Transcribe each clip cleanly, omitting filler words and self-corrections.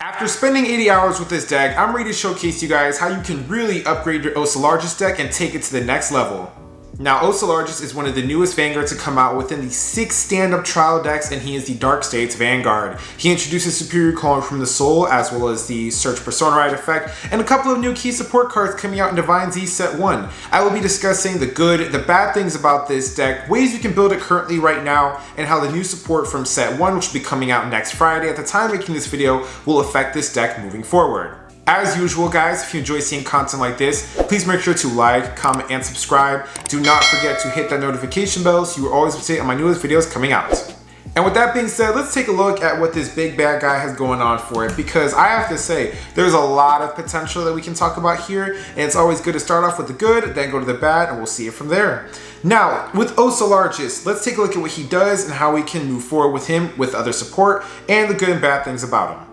After spending 80 hours with this deck, I'm ready to showcase you guys how you can really upgrade your Oselargest deck and take it to the next level. Now, Oselargest is one of the newest Vanguards to come out within the 6 stand-up trial decks, and he is the Dark States Vanguard. He introduces Superior Calling from the Soul, as well as the Search Persona Ride effect, and a couple of new key support cards coming out in Divine Zs Set 1. I will be discussing the good, the bad things about this deck, ways you can build it currently right now, and how the new support from Set 1, which will be coming out next Friday at the time of making this video, will affect this deck moving forward. As usual, guys, if you enjoy seeing content like this, please make sure to like, comment, and subscribe. Do not forget to hit that notification bell so you are always updated on my newest videos coming out. And with that being said, let's take a look at what this big bad guy has going on for it, because I have to say, there's a lot of potential that we can talk about here, and it's always good to start off with the good, then go to the bad, and we'll see it from there. Now, with Oselargest, let's take a look at what he does and how we can move forward with him with other support, and the good and bad things about him.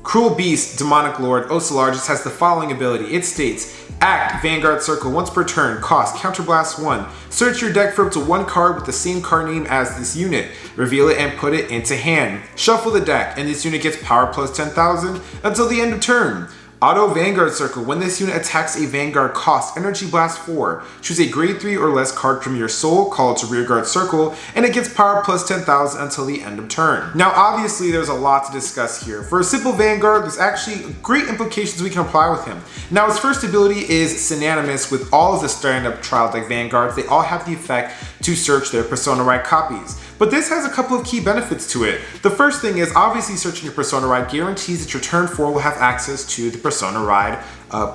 Cruel Beast, Demonic Lord, Oselargest has the following ability. It states, Act, Vanguard Circle, once per turn, cost, Counterblast 1. Search your deck for up to 1 card with the same card name as this unit. Reveal it and put it into hand. Shuffle the deck, and this unit gets power plus 10,000 until the end of turn. Auto Vanguard Circle, when this unit attacks a Vanguard, cost Energy Blast 4. Choose a grade 3 or less card from your soul, call it to Rearguard Circle, and it gets power plus 10,000 until the end of turn. Now obviously there's a lot to discuss here. For a simple Vanguard, there's actually great implications we can apply with him. Now his first ability is Synonimous. With all of the stand-up trial deck Vanguards, they all have the effect to search their Persona Ride copies. But this has a couple of key benefits to it. The first thing is obviously searching your Persona Ride guarantees that your turn 4 will have access to the Persona Ride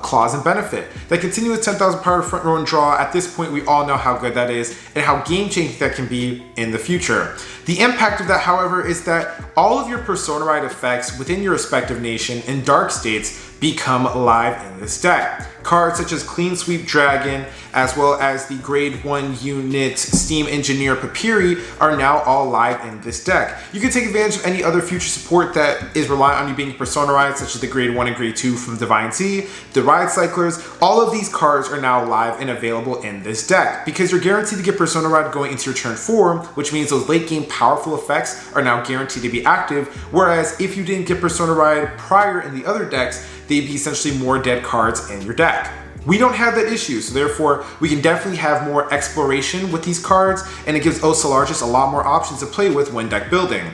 clause and benefit. That continuous 10,000 power front row and draw, at this point we all know how good that is and how game-changing that can be in the future. The impact of that, however, is that all of your Persona Ride effects within your respective nation and Dark States become live in this deck. Cards such as Clean Sweep Dragon, as well as the grade 1 unit Steam Engineer Papyri are now all live in this deck. You can take advantage of any other future support that is reliant on you being Persona Ride, such as the grade 1 and grade 2 from Divine Z, the Ride Cyclers. All of these cards are now live and available in this deck, because you're guaranteed to get Persona Ride going into your turn 4, which means those late game powerful effects are now guaranteed to be active, whereas if you didn't get Persona Ride prior in the other decks, they'd be essentially more dead cards in your deck. We don't have that issue, so therefore we can definitely have more exploration with these cards, and it gives Oselargest a lot more options to play with when deck building.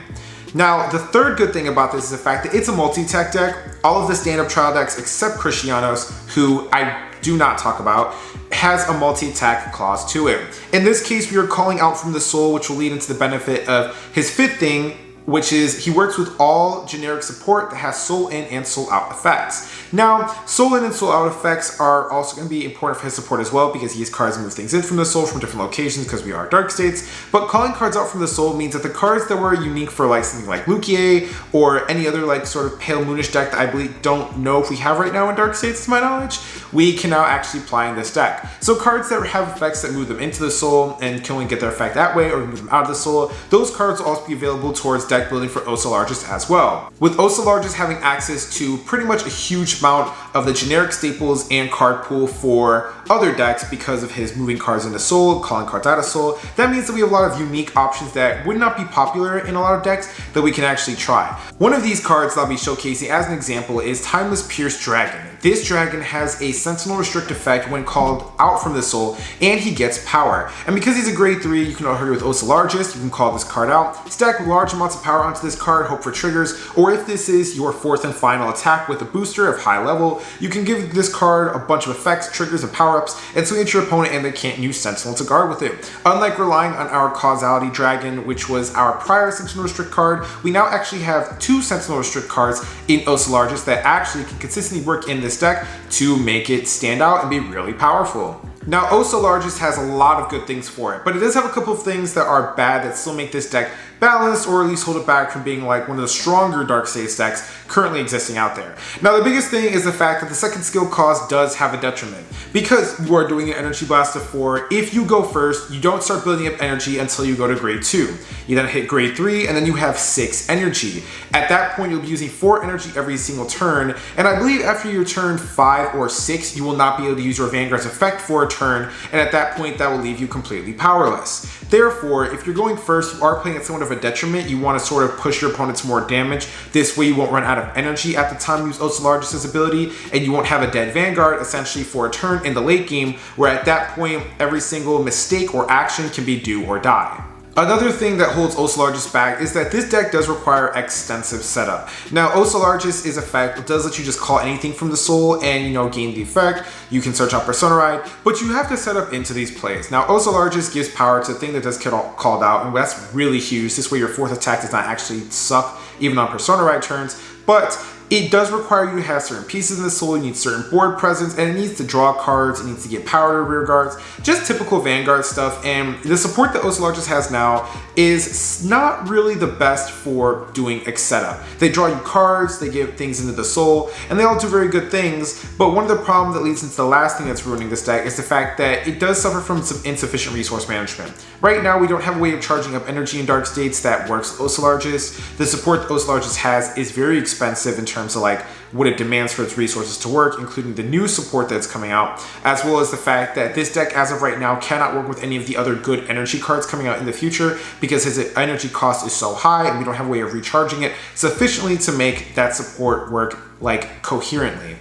Now, the third good thing about this is the fact that it's a multi-tech deck. All of the stand-up trial decks except Cristianos, who I do not talk about, has a multi-attack clause to it. In this case, we are calling out from the soul, which will lead into the benefit of his fifth thing, which is he works with all generic support that has soul in and soul out effects. Now, soul in and soul out effects are also going to be important for his support as well, because he has cards that move things in from the soul from different locations, because we are Dark States. But calling cards out from the soul means that the cards that were unique for like something like Lukie or any other like sort of pale moonish deck that I believe don't know if we have right now in Dark States to my knowledge, we can now actually apply in this deck. So cards that have effects that move them into the soul and can only get their effect that way, or move them out of the soul, those cards will also be available towards deck building for Oselargest as well. With Oselargest having access to pretty much a huge amount of the generic staples and card pool for other decks because of his moving cards into soul, calling cards out of soul, that means that we have a lot of unique options that would not be popular in a lot of decks that we can actually try. One of these cards that I'll be showcasing as an example is Timeless Pierce Dragon. This dragon has a Sentinel Restrict effect when called out from the soul, and he gets power. And because he's a grade 3, you can hurry with Oselargest, you can call this card out, stack large amounts of power onto this card, hope for triggers, or if this is your 4th and final attack with a booster of high level, you can give this card a bunch of effects, triggers, and power-ups, and swing at your opponent and they can't use Sentinel to guard with it. Unlike relying on our Causality Dragon, which was our prior Sentinel Restrict card, we now actually have 2 Sentinel Restrict cards in Oselargest that actually can consistently work in this deck to make it stand out and be really powerful. Now, Oselargest has a lot of good things for it, but it does have a couple of things that are bad that still make this deck balanced, or at least hold it back from being like one of the stronger Dark States decks currently existing out there. Now, the biggest thing is the fact that the second skill cost does have a detriment. Because you are doing an Energy Blast of 4, if you go first, you don't start building up energy until you go to grade 2. You then hit grade 3, and then you have 6 energy. At that point, you'll be using 4 energy every single turn, and I believe after your turn 5 or 6, you will not be able to use your Vanguard's effect for a turn, and at that point, that will leave you completely powerless. Therefore, if you're going first, you are playing at somewhat of a detriment. You want to sort of push your opponents more damage. This way you won't run out of energy at the time you use Oselargest's ability, and you won't have a dead Vanguard essentially for a turn in the late game, where at that point, every single mistake or action can be do or die. Another thing that holds Oselargest back is that this deck does require extensive setup. Now, Oselargest's effect does let you just call anything from the soul and, gain the effect. You can search out Persona Ride, but you have to set up into these plays. Now, Oselargest gives power to the thing that does get called out, and that's really huge. This way your 4th attack does not actually suck even on Persona Ride turns, but it does require you to have certain pieces in the soul. You need certain board presence, and it needs to draw cards. It needs to get power to rear guards, just typical Vanguard stuff. And the support that Oselargest has now is not really the best for doing a setup. They draw you cards, they give things into the soul, and they all do very good things. But one of the problems that leads into the last thing that's ruining this deck is the fact that it does suffer from some insufficient resource management. Right now, we don't have a way of charging up energy in dark states that works with Oselargest. The support that Oselargest has is very expensive in terms of like what it demands for its resources to work, including the new support that's coming out, as well as the fact that this deck as of right now cannot work with any of the other good energy cards coming out in the future because his energy cost is so high and we don't have a way of recharging it sufficiently to make that support work like coherently.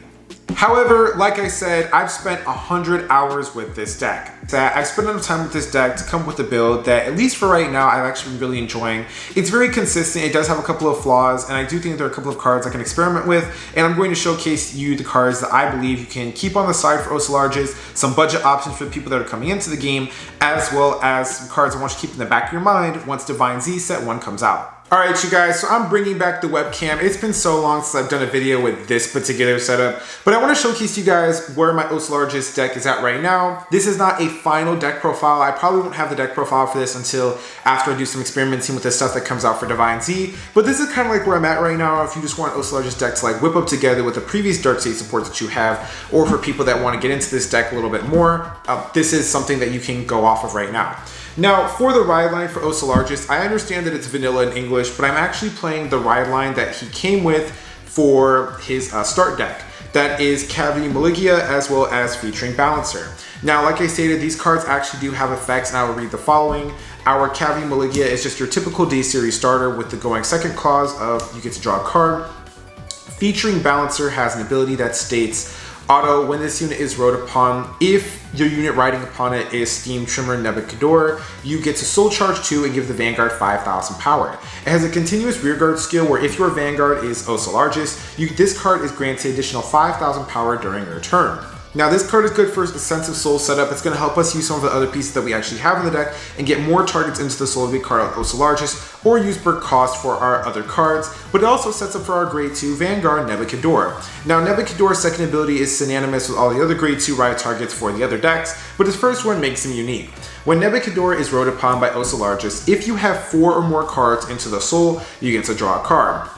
However, like I said, I've spent 100 hours with this deck. I've spent enough time with this deck to come up with a build that, at least for right now, I've actually been really enjoying. It's very consistent. It does have a couple of flaws, and I do think there are a couple of cards I can experiment with, and I'm going to showcase you the cards that I believe you can keep on the side for Oselargest, some budget options for the people that are coming into the game, as well as some cards I want you to keep in the back of your mind once Divine Z Set 1 comes out. Alright you guys, so I'm bringing back the webcam. It's been so long since I've done a video with this particular setup, but I want to showcase you guys where my Oselargest deck is at right now. This is not a final deck profile. I probably won't have the deck profile for this until after I do some experimenting with the stuff that comes out for Divine Z, but this is kind of like where I'm at right now. If you just want Oselargest deck to like whip up together with the previous dark state support that you have, or for people that want to get into this deck a little bit more, this is something that you can go off of right now. Now, for the ride line for Oselargest, I understand that it's vanilla in English, but I'm actually playing the ride line that he came with for his start deck. That is Cavity Maligia, as well as featuring Balancer. Now, like I stated, these cards actually do have effects, and I will read the following. Our Cavity Maligia is just your typical D-Series starter with the going second clause of you get to draw a card. Featuring Balancer has an ability that states, auto, when this unit is rode upon, if your unit riding upon it is Steam Trimmer Nebukador, you get to Soul Charge 2 and give the Vanguard 5,000 power. It has a continuous rearguard skill where if your Vanguard is Oselargest, this card is granted additional 5,000 power during your turn. Now this card is good for a sense of soul setup. It's going to help us use some of the other pieces that we actually have in the deck and get more targets into the soul of a card like Oselargest, or use per cost for our other cards, but it also sets up for our grade 2 Vanguard Nebukador. Now Nebukador's second ability is synonymous with all the other grade 2 ride targets for the other decks, but his first one makes him unique. When Nebukador is rode upon by Oselargest, if you have 4 or more cards into the soul, you get to draw a card.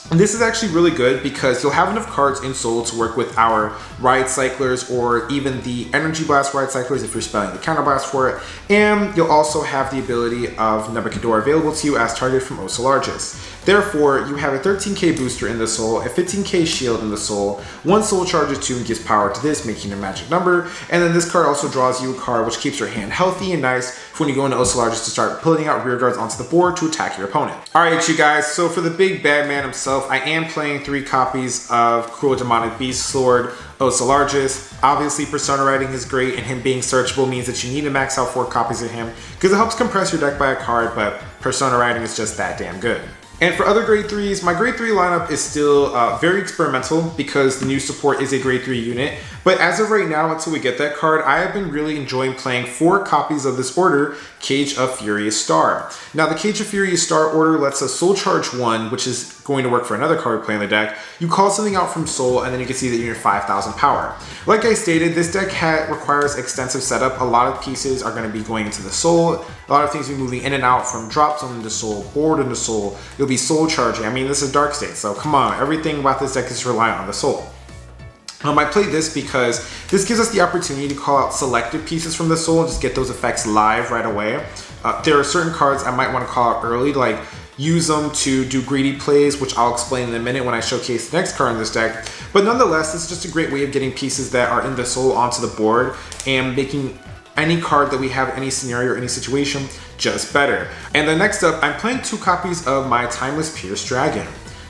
And this is actually really good because you'll have enough cards in Soul to work with our Ride Cyclers, or even the Energy Blast Ride Cyclers if you're spelling the Counter Blast for it. And you'll also have the ability of Nebukador available to you as targeted from Oselargest. Therefore, you have a 13k booster in the soul, a 15k shield in the soul, 1 soul charges 2 and gives power to this, making a magic number, and then this card also draws you a card which keeps your hand healthy and nice for when you go into Oselargest to start pulling out rear guards onto the board to attack your opponent. Alright you guys, so for the big bad man himself, I am playing 3 copies of Cruel Demonic Beast Sword Oselargest. Obviously Persona Riding is great, and him being searchable means that you need to max out 4 copies of him because it helps compress your deck by a card, but Persona Riding is just that damn good. And for other grade 3s, my grade 3 lineup is still very experimental because the new support is a grade 3 unit. But as of right now, until we get that card, I have been really enjoying playing 4 copies of this order, Cage of Furious Star. Now, the Cage of Furious Star order lets us Soul Charge 1, which is going to work for another card we play in the deck. You call something out from Soul, and then you can see that you're 5,000 power. Like I stated, this deck requires extensive setup. A lot of pieces are going to be going into the Soul. A lot of things will be moving in and out from drop zone into Soul, board into Soul. You'll be Soul Charging. I mean, this is Dark State, so come on. Everything about this deck is reliant on the Soul. I played this because this gives us the opportunity to call out selected pieces from the Soul and just get those effects live right away. There are certain cards I might want to call out early, like use them to do greedy plays, which I'll explain in a minute when I showcase the next card in this deck. But nonetheless, this is just a great way of getting pieces that are in the Soul onto the board and making any card that we have, any scenario or any situation, just better. And then next up, I'm playing 2 copies of my Timeless Pierce Dragon.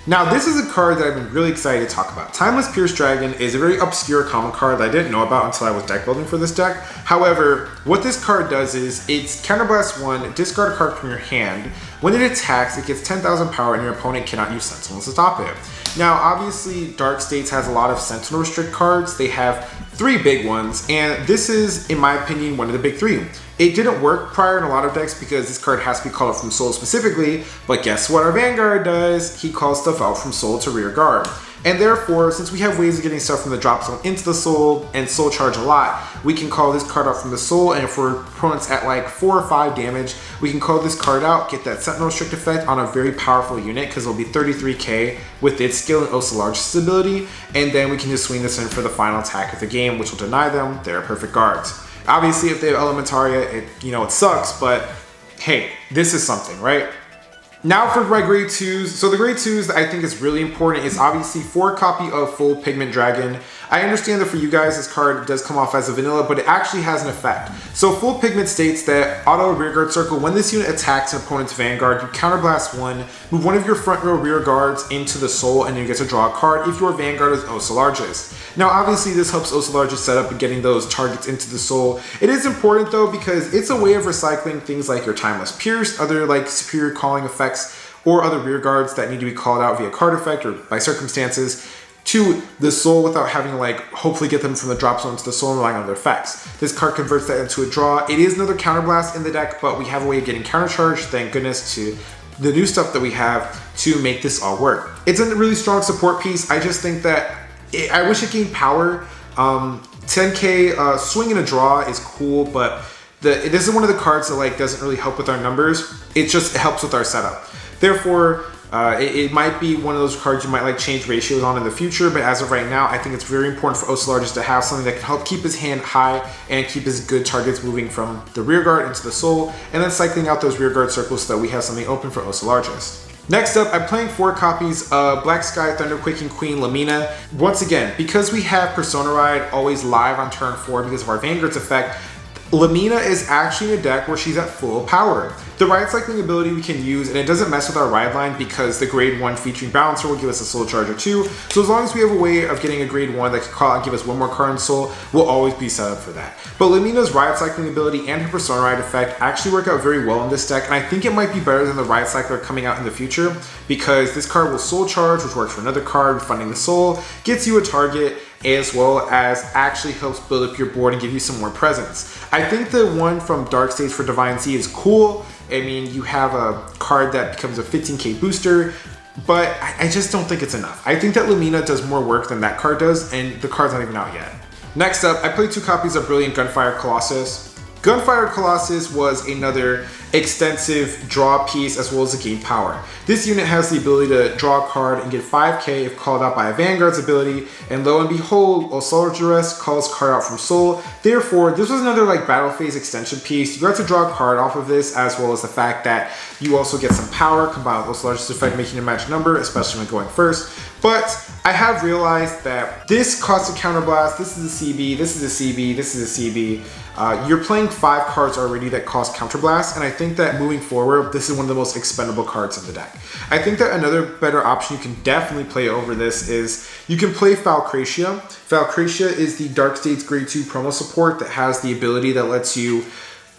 Now, this is a card that I've been really excited to talk about. Timeless Pierce Dragon is a very obscure common card that I didn't know about until I was deck building for this deck. However, what this card does is it's Counterblast 1, discard a card from your hand. When it attacks, it gets 10,000 power and your opponent cannot use Sentinels to stop it. Now, obviously, Dark States has a lot of Sentinel restrict cards. They have 3 big ones, and this is, in my opinion, one of the big 3. It didn't work prior in a lot of decks because this card has to be called out from Soul specifically, but guess what our Vanguard does? He calls stuff out from Soul to rear guard. And therefore, since we have ways of getting stuff from the drop zone into the Soul and Soul charge a lot, we can call this card out from the Soul, and if our opponent's at like 4 or 5 damage, we can call this card out, get that Sentinel restrict effect on a very powerful unit because it'll be 33k with its skill and Oselargest ability, and then we can just swing this in for the final attack of the game, which will deny them their perfect guards. Obviously, if they have Elementaria, it sucks, but hey, this is something, right? Now for my grade 2s. So the grade 2s that I think is really important is obviously 4 copy of Full Pigment Dragon. I understand that for you guys, this card does come off as a vanilla, but it actually has an effect. So Full Pigment states that auto rearguard circle, when this unit attacks an opponent's Vanguard, you counterblast 1, move one of your front row rear guards into the Soul, and you get to draw a card if your Vanguard is Oselargest. Now obviously this helps Oselargest set up and getting those targets into the Soul. It is important though because it's a way of recycling things like your Timeless Pierce, other like superior calling effects, or other rear guards that need to be called out via card effect or by circumstances to the Soul without having to like hopefully get them from the drop zone to the Soul and relying on their effects. This card converts that into a draw. It is another counterblast in the deck, but we have a way of getting countercharge, thank goodness, to the new stuff that we have to make this all work. It's a really strong support piece. I just think that I wish it gained power. 10k swing and a draw is cool, but this is one of the cards that like doesn't really help with our numbers. It helps with our setup. Therefore, it might be one of those cards you might like change ratios on in the future, but as of right now, I think it's very important for Oselargest to have something that can help keep his hand high and keep his good targets moving from the rear guard into the Soul, and then cycling out those rear guard circles so that we have something open for Oselargest. Next up, I'm playing 4 copies of Black Sky Thunderquaking Queen Lamina. Once again, because we have Persona Ride always live on turn 4 because of our Vanguard's effect, Lamina is actually in a deck where she's at full power. The ride cycling ability we can use, and it doesn't mess with our ride line because the grade 1 featuring Balancer will give us a Soul Charger too. So as long as we have a way of getting a grade 1 that can call out and give us 1 more card in Soul, we'll always be set up for that. But Lamina's ride cycling ability and her Persona Ride effect actually work out very well in this deck, and I think it might be better than the ride cycler coming out in the future because this card will Soul Charge, which works for another card, refunding the Soul, gets you a target, as well as actually helps build up your board and give you some more presence. I think the one from Dark States for Divine Z is cool. I mean, you have a card that becomes a 15k booster, but I just don't think it's enough. I think that Lamina does more work than that card does, and the card's not even out yet. Next up, I played 2 copies of Brilliant Gunfire Colossus. Gunfire Colossus was another extensive draw piece as well as a gain power. This unit has the ability to draw a card and get 5k if called out by a Vanguard's ability, and lo and behold, Oselargest calls card out from Soul. Therefore, this was another like battle phase extension piece. You got to draw a card off of this, as well as the fact that you also get some power combined with Oselargest effect, making a magic number, especially when going first. But I have realized that this costs a counterblast, this is a CB, this is a CB, this is a CB. You're playing 5 cards already that cost counterblast, and I think that moving forward, this is one of the most expendable cards in the deck. I think that another better option you can definitely play over this is you can play Falcratia. Falcratia is the Dark States Grade 2 promo support that has the ability that lets you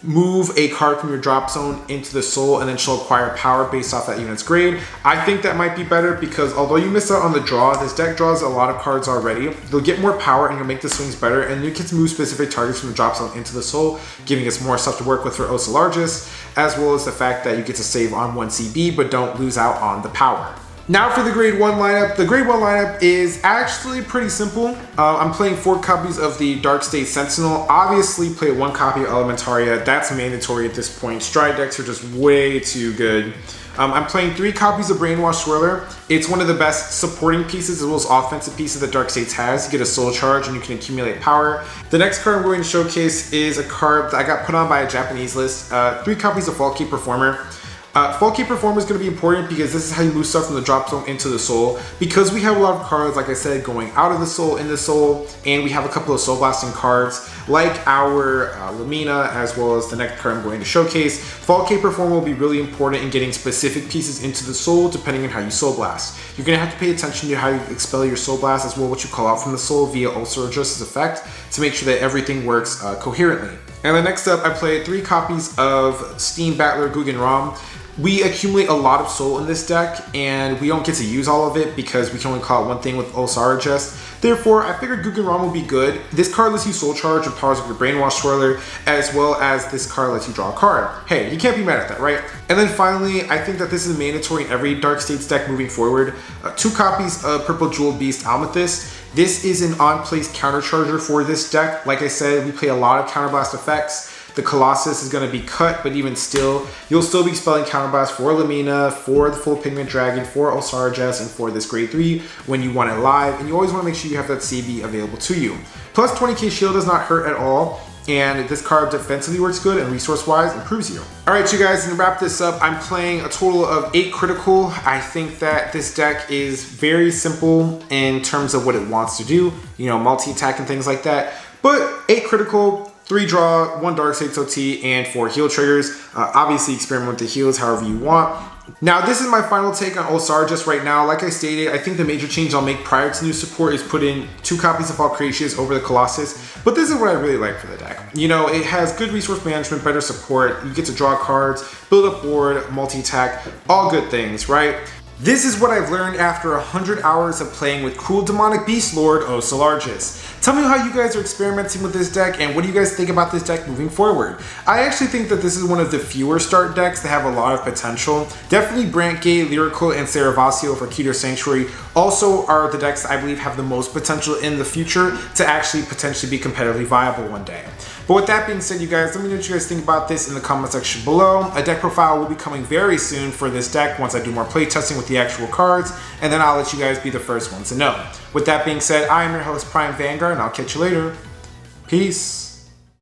move a card from your drop zone into the Soul, and then she'll acquire power based off that unit's grade. I think that might be better because although you miss out on the draw, this deck draws a lot of cards already. They'll get more power and you'll make the swings better, and you can move specific targets from the drop zone into the Soul, giving us more stuff to work with for Oselargest, as well as the fact that you get to save on 1 CB but don't lose out on the power. Now for the grade 1 lineup. The grade 1 lineup is actually pretty simple. I'm playing 4 copies of the Dark State Sentinel. Obviously play 1 copy of Elementaria. That's mandatory at this point. Stride decks are just way too good. I'm playing 3 copies of Brainwash Swirler. It's one of the best supporting pieces as well as offensive pieces that Dark States has. You get a Soul Charge and you can accumulate power. The next card I'm going to showcase is a card that I got put on by a Japanese list. 3 copies of Fall Key Performer. Full Cape Performer is going to be important because this is how you move stuff from the drop zone into the soul. Because we have a lot of cards, like I said, going out of the soul, in the soul, and we have a couple of soul blasting cards, like our Lamina, as well as the next card I'm going to showcase. Full Cape Performer will be really important in getting specific pieces into the soul, depending on how you soul blast. You're going to have to pay attention to how you expel your soul blast, as well as what you call out from the soul via Oselargest's effect, to make sure that everything works coherently. And then next up, I played 3 copies of Steam Battler Guggen Rom. We accumulate a lot of soul in this deck, and we don't get to use all of it because we can only call out one thing with Oselargest. Therefore, I figured Guggen Rom would be good. This card lets you soul charge and powers up your Brainwash Swirler, as well as this card lets you draw a card. Hey, you can't be mad at that, right? And then finally, I think that this is mandatory in every Dark States deck moving forward. 2 copies of Purple Jewel Beast Amethyst. This is an on-place countercharger for this deck. Like I said, we play a lot of counterblast effects. The Colossus is going to be cut, but even still, you'll still be spelling counterblast for Lamina, for the Full Pigment Dragon, for Oselargest, and for this grade 3 when you want it live. And you always want to make sure you have that CB available to you. Plus 20k shield does not hurt at all. And this card defensively works good, and resource-wise improves you. All right, you guys, and to wrap this up, I'm playing a total of 8 critical. I think that this deck is very simple in terms of what it wants to do, you know, multi-attack and things like that. But 8 critical, 3 draw, 1 Dark States OT, and 4 heal triggers. Obviously, experiment with the heals however you want. Now, this is my final take on Oselargest right now. Like I stated, I think the major change I'll make prior to new support is put in 2 copies of Valcratius over the Colossus. But this is what I really like for the deck. You know, it has good resource management, better support. You get to draw cards, build up board, multi-attack, all good things, right? This is what I've learned after 100 hours of playing with cool demonic beast lord Oselargest. Tell me how you guys are experimenting with this deck, and what do you guys think about this deck moving forward? I actually think that this is one of the fewer start decks that have a lot of potential. Definitely Brantgate, Lyrical, and Saravasio for Keter Sanctuary also are the decks that I believe have the most potential in the future to actually potentially be competitively viable one day. But with that being said, you guys, let me know what you guys think about this in the comment section below. A deck profile will be coming very soon for this deck once I do more playtesting with the actual cards, and then I'll let you guys be the first ones to know. With that being said, I am your host, Prime Vanguard, and I'll catch you later. Peace.